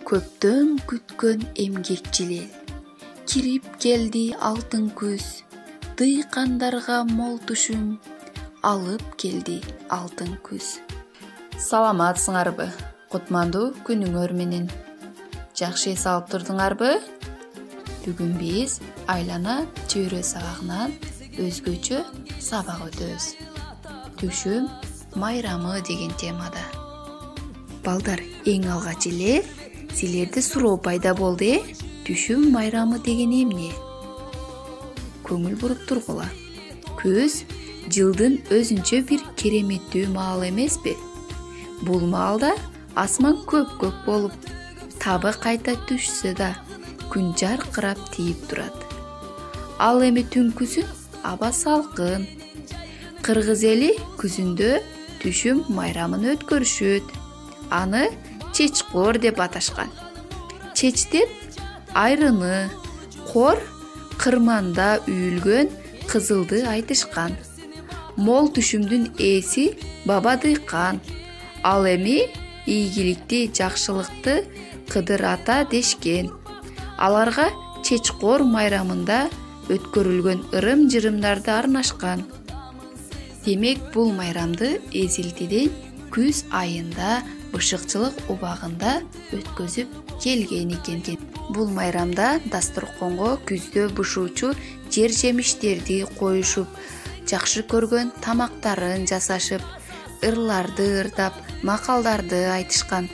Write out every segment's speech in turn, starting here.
Көптөн күткөн эмгекчил эл, кирип келди алтын күз, дыйкандарга мол түшүм, алып келди алтын күз. Саламатсыңарбы? Кутмандуу күнүңөр менен. Жакшы эс алып турдуңарбы? Бүгүн биз айлана чөйрө сабагынан өзгөчө сабак өтөбүз. Түшүм майрамы деген темада. Балдар, эң алгач эле силерде суроо пайда болду, түшүм майрамы деген эмне? Көңүл буруп тургула. Күз жылдын өзүнчө бир кереметтүү маалы эмеспи? Бул маалда асман көк болуп, табы кайта түшсө да, күн жаркырап тийип турат. Ал эми түн күзүн аба салкын. Кыргыз эли күзүндө түшүм майрамын өткөрүшөт. Аны чечкор деп аташкан. Чеч деп айрыны, кор кырманда үйүлгөн кызылды айтышкан. Мол түшүмдүн ээси баба дыйкан. Ал эми ийгиликти, жакшылыкты Кыдыр ата дешкен. Аларга чечкор майрамында өткөрүлгөн ырым-жырымдарды арнашкан. Демек, бул майрамды эзилтиден күз айында бышыкчылык убагында өткөзүп келген экен. Бул майрамда дасторконго күздө бышуучу жер жемиштерди коюшуп, жакшы көргөн тамактарын жасашып, ырларды ырдап, макалдарды айтышкан.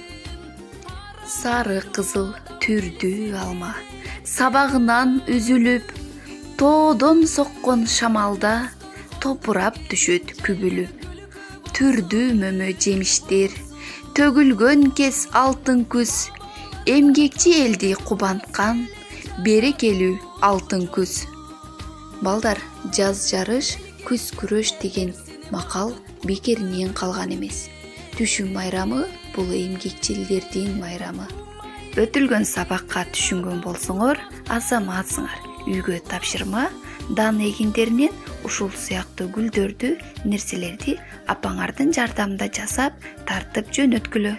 Сары кызыл түрдүү алма сабагынан үзүлүп, тоодон соккон шамалда топурап түшөт күбүлүп. Түрдүү мөмө жемиштер төгүлгөн кез алтын күз, эмгекчи элди кубанткан берекелүү алтын күз. Балдар, жаз жарыш, күз күрөш деген макал бекеринен калган эмес. Түшүм майрамы бул эмгекчилдердин майрамы. Өтүлгөн сабакка түшүнгөн болсоңор, азаматсыңар. Үйгө тапшырма, дан эгиндеринен ушул сыяктуу гүлдөрдү, нерселерди апаңардын жардамында жасап, тартып жөнөткүлө.